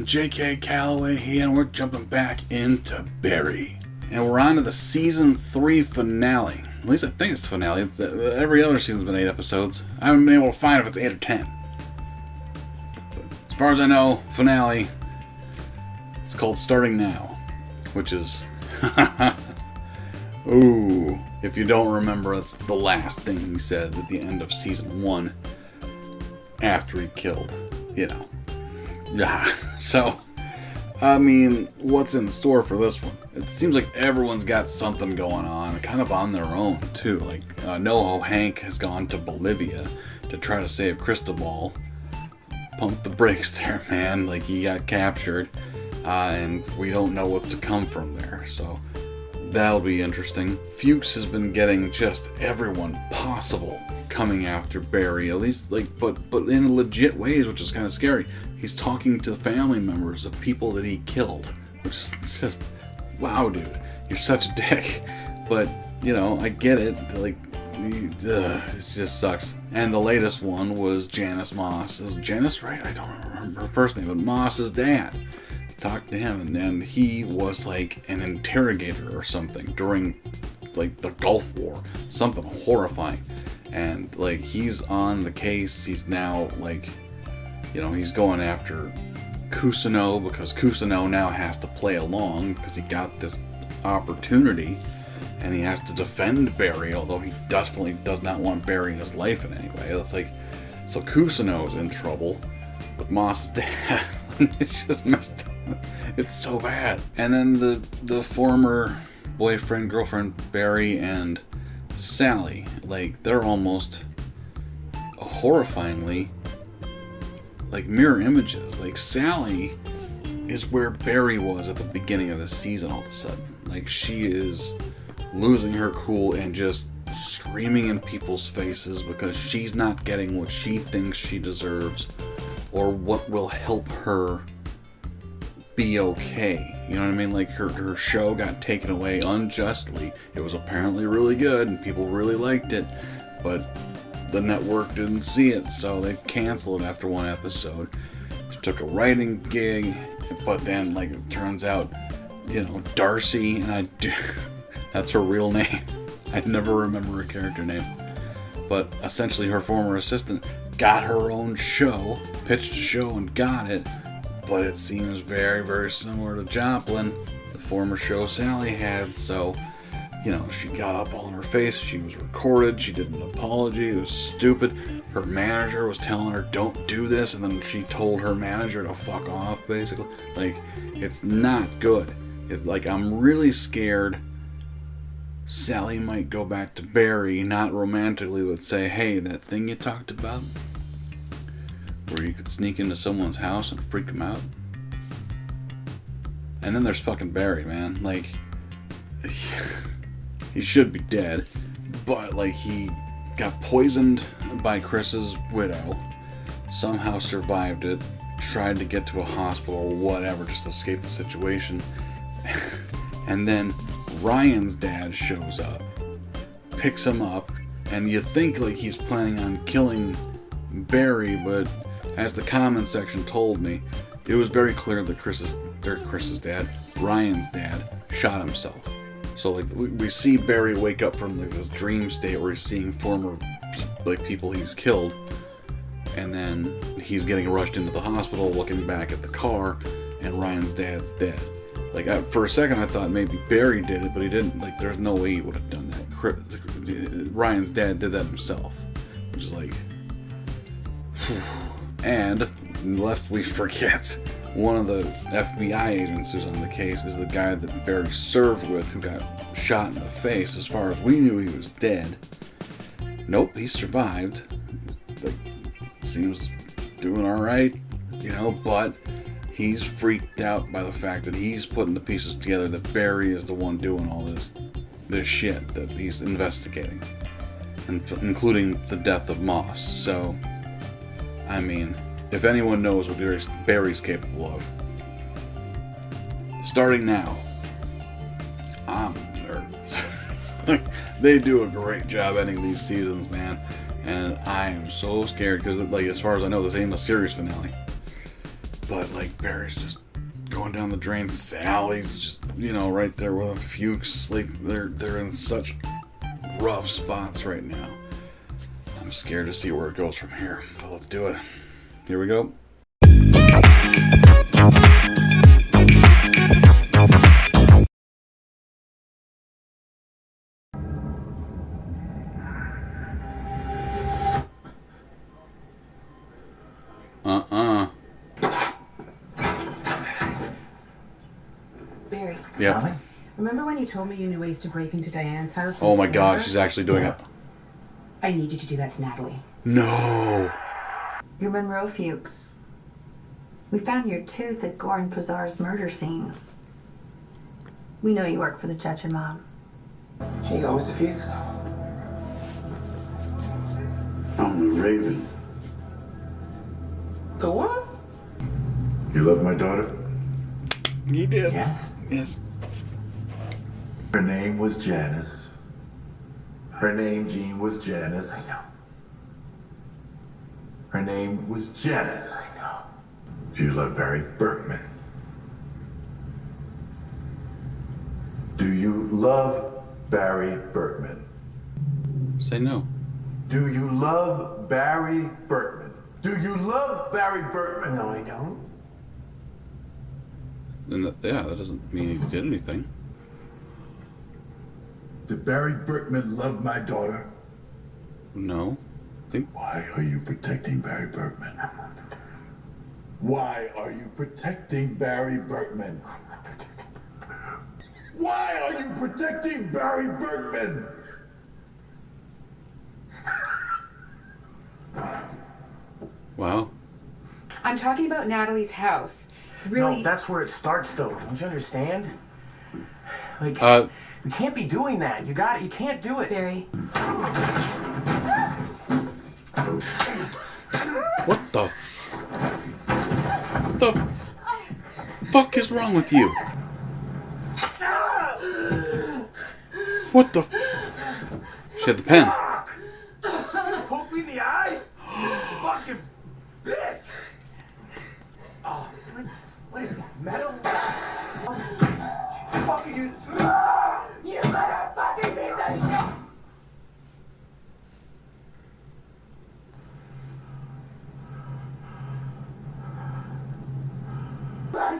J.K. Calloway here, and we're jumping back into Barry. And we're on to the Season 3 finale. At least I think it's the finale. Every other season's been 8 episodes. I haven't been able to find if it's 8 or 10. But as far as I know, finale, it's called Starting Now. Which is... Ooh. If you don't remember, that's the last thing he said at the end of Season 1. After he killed, Yeah. So, I mean, what's in store for this one? It seems like everyone's got something going on, kind of on their own, too. Like, NoHo Hank has gone to Bolivia to try to save Cristobal. Pump the brakes there, man. Like, he got captured, and we don't know what's to come from there. So, that'll be interesting. Fuchs has been getting just everyone possible coming after Barry, at least, but in legit ways, which is kind of scary. He's talking to family members of people that he killed, which is just, wow, dude, you're such a dick. But, I get it, it just sucks. And the latest one was Janice Moss. It was Janice, right? I don't remember her first name, but Moss's dad. Talked to him, and he was like an interrogator or something during, the Gulf War. Something horrifying. And, he's on the case. He's now, he's going after Kusano because Kusano now has to play along because he got this opportunity and he has to defend Barry, although he definitely does not want Barry in his life in any way. That's so Kusano's in trouble with Moss's dad. It's just messed up. It's so bad. And then the former boyfriend, girlfriend, Barry and Sally, they're almost horrifyingly mirror images. Sally is where Barry was at the beginning of the season all of a sudden. She is losing her cool and just screaming in people's faces because she's not getting what she thinks she deserves or what will help her be okay. You know what I mean? Her show got taken away unjustly. It was apparently really good and people really liked it, but the network didn't see it, so they canceled it after one episode. She took a writing gig, but then it turns out, Darcy, and that's her real name. I never remember her character name. But essentially her former assistant got her own show, pitched a show and got it, but it seems very, very similar to Joplin, the former show Sally had. So, she got up all in her face. She was recorded. She did an apology. It was stupid. Her manager was telling her, don't do this, and then she told her manager to fuck off, basically. It's not good. It's I'm really scared Sally might go back to Barry, not romantically, but say, hey, that thing you talked about, where you could sneak into someone's house and freak them out. And then there's fucking Barry, man. He should be dead, but he got poisoned by Chris's widow, somehow survived it, tried to get to a hospital or whatever, just to escape the situation. And then Ryan's dad shows up, picks him up, and you think he's planning on killing Barry, but as the comment section told me, it was very clear that Chris's dad, Ryan's dad, shot himself. So we see Barry wake up from this dream state where he's seeing former people he's killed, and then he's getting rushed into the hospital, looking back at the car, and Ryan's dad's dead. For a second I thought maybe Barry did it, but he didn't. There's no way he would have done that. Ryan's dad did that himself, which is and lest we forget, one of the FBI agents who's on the case is the guy that Barry served with who got shot in the face. As far as we knew, he was dead. Nope, he survived. Seems doing alright, but he's freaked out by the fact that he's putting the pieces together that Barry is the one doing all this shit that he's investigating, including the death of Moss. So, I mean, if anyone knows what Barry's capable of, starting now, I'm nervous. They do a great job ending these seasons, man, and I am so scared because, as far as I know, this ain't a series finale. but like Barry's just going down the drain. Sally's just, you know, right there with Fuchs. Like they're in such rough spots right now. I'm scared to see where it goes from here. But let's do it. Here we go. Barry. Yep. Remember when you told me you knew ways to break into Diane's house? Oh my god, she's actually doing it. I need you to do that to Natalie. No. You're Monroe Fuchs. We found your tooth at Gore and Pizarro's murder scene. We know you work for the Chechen mob. Here you go, Mr. Fuchs. I'm the Raven. The what? You love my daughter? He did. Yes. Yes. Her name was Janice. Her name, Jean, was Janice. I know. Her name was Janice. I know. Do you love Barry Berkman? Do you love Barry Berkman? Say no. Do you love Barry Berkman? Do you love Barry Berkman? No, I don't. And that doesn't mean he did anything. Did Barry Berkman love my daughter? No. Why are you protecting Barry Berkman? Why are you protecting Barry Berkman? Why are you protecting Barry Berkman? Wow. I'm talking about Natalie's house. It's really... No, that's where it starts, though. Don't you understand? Like, you can't be doing that. You got it. You can't do it. Barry. What the fuck is wrong with you? What the? She had the pen. Poke me in the eye? Fucking bitch! Oh, what is that? Metal? Fuck you! You motherfucking piece of shit!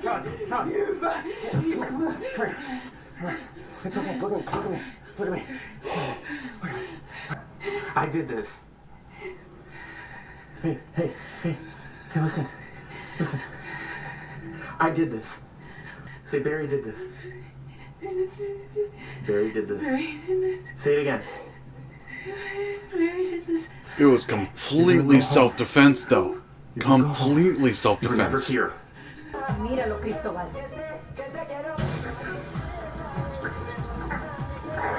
Son. Come here. It's okay. Look at me. I did this. Hey, listen. I did this. Say, Barry did this. Barry did this. Say it again. Barry did this. It was completely self-defense, though. Completely self-defense. Here. Míralo, Cristóbal.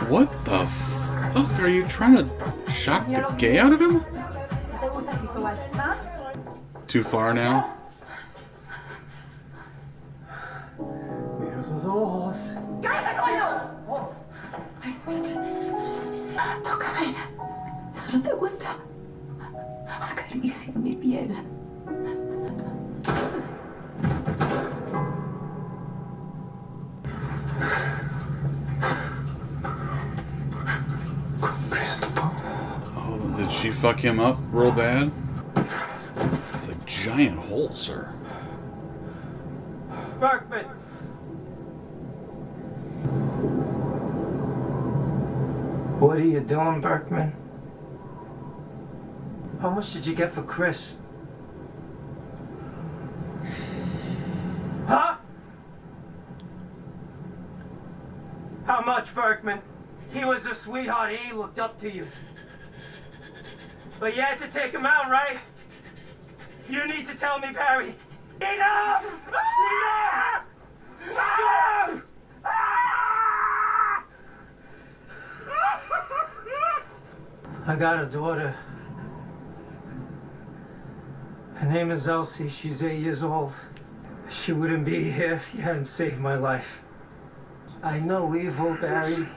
What the fuck? Are you trying to shock the gay out of him? Si te gusta, Cristóbal. ¿Ah? Too far now? Mira esos ojos. ¡Cállate, coño! Ay, tócame. ¿Eso no te gusta? Acaricia mi piel. Oh, did she fuck him up real bad? It's a giant hole, sir. Berkman! What are you doing, Berkman? How much did you get for Chris? Huh? How much, Berkman? He was a sweetheart. He looked up to you. But you had to take him out, right? You need to tell me, Barry. Enough! Enough! Stop! I got a daughter. Her name is Elsie. She's 8 years old. She wouldn't be here if you hadn't saved my life. I know evil, Barry.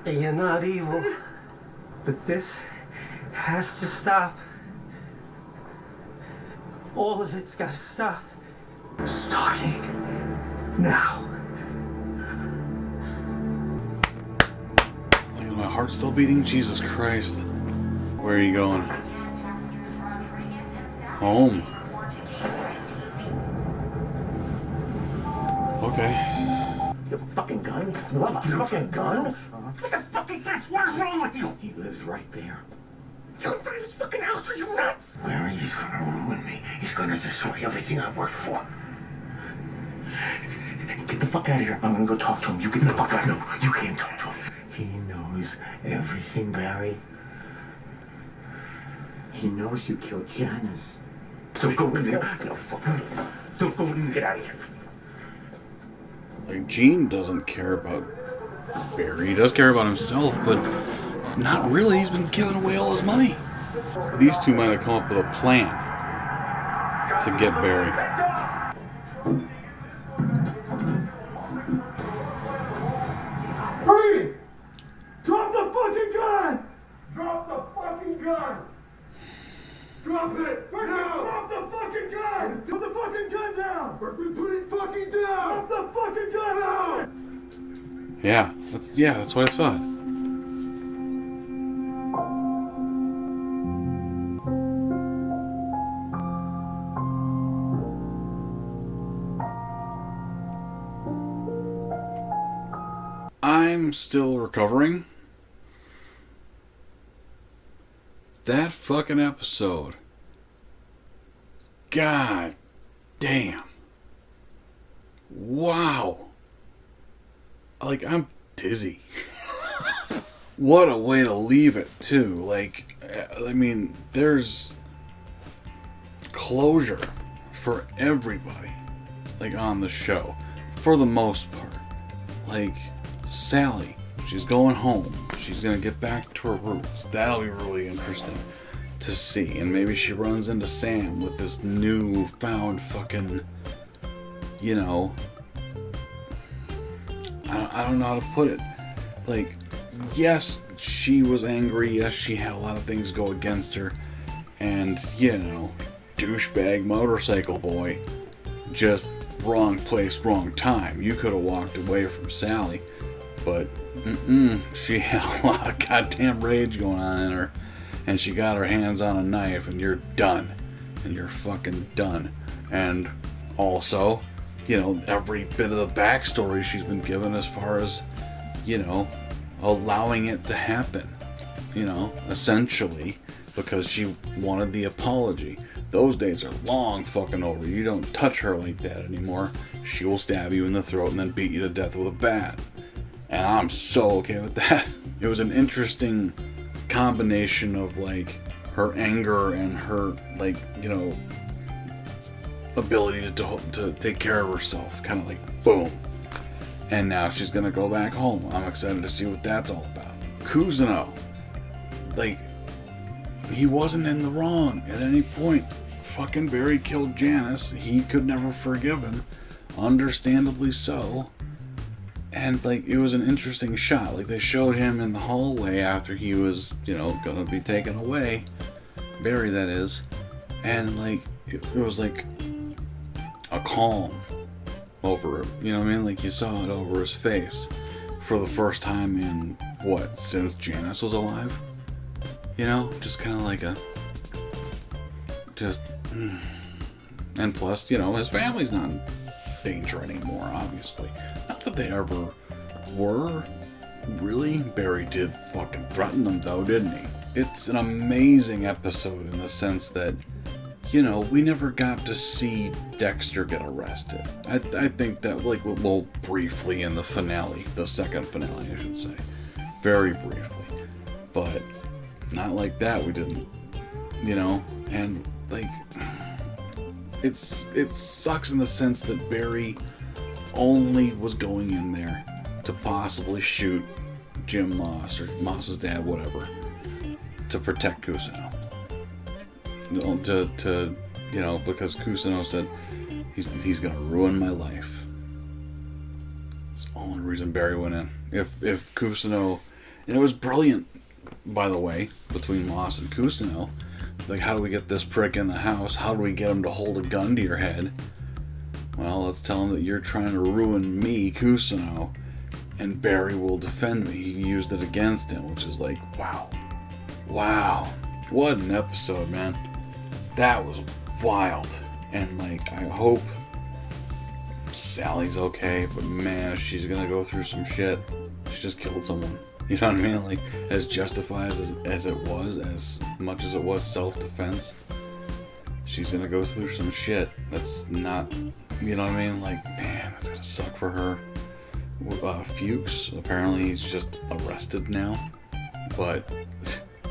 And you're not evil. But this has to stop. All of it's gotta stop. Starting now. My heart's still beating. Jesus Christ. Where are you going? Home. Okay. You have a fucking gun? You have a fucking gun? What the fuck is this? What is wrong with you? He lives right there. You're in front of his fucking house. Are you nuts? Mary, he's gonna ruin me. He's gonna destroy everything I worked for. Get the fuck out of here. I'm gonna go talk to him. You get the fuck out of here. No, you can't talk to him. He knows everything, Barry. He knows you killed Janice. So go in there. Don't go in and get out of here. Like, Gene doesn't care about Barry. He does care about himself, but not really. He's been giving away all his money. These two might have come up with a plan to get Barry. Freeze! Drop the fucking gun! Drop the fucking gun! Drop it! Now! Drop the fucking gun! Put the fucking gun down! Put it fucking down! Drop the fucking gun out! Yeah, that's what I thought. I'm still recovering. That fucking episode. God damn. Wow. Like, I'm dizzy. What a way to leave it, too. Like, I mean, there's closure for everybody, like, on the show, for the most part. Like, Sally, she's going home. She's gonna get back to her roots. That'll be really interesting to see. And maybe she runs into Sam with this newfound fucking, you know, I don't know how to put it. Like, yes, she was angry. Yes, she had a lot of things go against her. And, you know, douchebag motorcycle boy. Just wrong place, wrong time. You could have walked away from Sally. But, she had a lot of goddamn rage going on in her. And she got her hands on a knife, and you're done. And you're fucking done. And also, you know, every bit of the backstory she's been given as far as, you know, allowing it to happen. You know, essentially, because she wanted the apology. Those days are long fucking over. You don't touch her like that anymore. She will stab you in the throat and then beat you to death with a bat. And I'm so okay with that. It was an interesting combination of, like, her anger and her, like, you know, ability to take care of herself. Kind of like, boom. And now she's gonna go back home. I'm excited to see what that's all about. Cousineau, like, he wasn't in the wrong at any point. Fucking Barry killed Janice. He could never forgive him. Understandably so. And, like, it was an interesting shot. Like, they showed him in the hallway after he was, you know, gonna be taken away. Barry, that is. And, like, it was like a calm over him. You know what I mean? Like, you saw it over his face for the first time in, what, since Janice was alive? You know? Just kind of like a... Just... And plus, you know, his family's not in danger anymore, obviously. Not that they ever were. Really? Barry did fucking threaten them, though, didn't he? It's an amazing episode in the sense that, you know, we never got to see Dexter get arrested. I think that, like, well, briefly in the finale, the second finale, I should say. Very briefly. But not like that, we didn't. You know? And, like, it sucks in the sense that Barry only was going in there to possibly shoot Jim Moss, or Moss's dad, whatever, to protect Cousineau. To you know, because Cousineau said he's gonna ruin my life. It's the only reason Barry went in. If Cousineau, and it was brilliant, by the way, between Moss and Cousineau, Like, how do we get this prick in the house? How do we get him to hold a gun to your head? Well, let's tell him that you're trying to ruin me, Kusano, and Barry will defend me. He used it against him, which is like, wow. Wow. What an episode, man. That was wild. And, like, I hope Sally's okay, but man, if she's gonna go through some shit. She just killed someone. You know what I mean? Like, as justified as it was, as much as it was self-defense, she's gonna go through some shit. That's not, you know what I mean? Like, man, that's gonna suck for her. Fuchs, apparently he's just arrested now. But,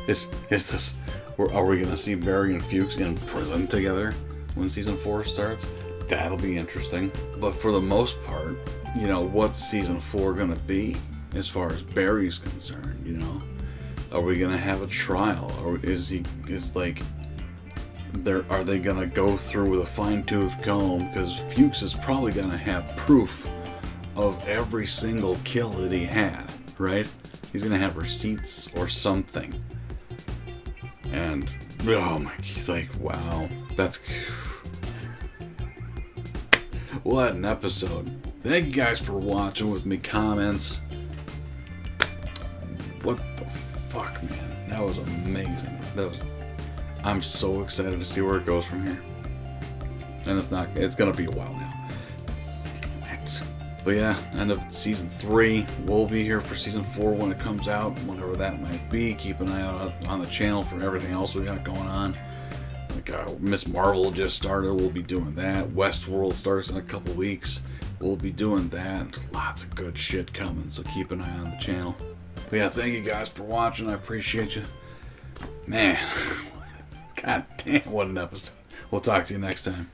is this, are we gonna see Barry and Fuchs in prison together when season 4 starts? That'll be interesting. But for the most part, you know, what's season 4 gonna be? As far as Barry's concerned, you know, are we gonna have a trial, or are they gonna go through with a fine-tooth comb? Because Fuchs is probably gonna have proof of every single kill that he had, right? He's gonna have receipts or something. And oh my, like, wow, that's what an episode. Thank you guys for watching with me. Comments. What the fuck, man? That was amazing. I'm so excited to see where it goes from here. And it's gonna be a while now. Damn it. But yeah, end of season 3. We'll be here for season 4 when it comes out, whenever that might be. Keep an eye out on the channel for everything else we got going on. Like Miss Marvel just started, we'll be doing that. Westworld starts in a couple weeks. We'll be doing that. Lots of good shit coming, so keep an eye on the channel. But yeah, thank you guys for watching. I appreciate you. Man, god damn, what an episode. We'll talk to you next time.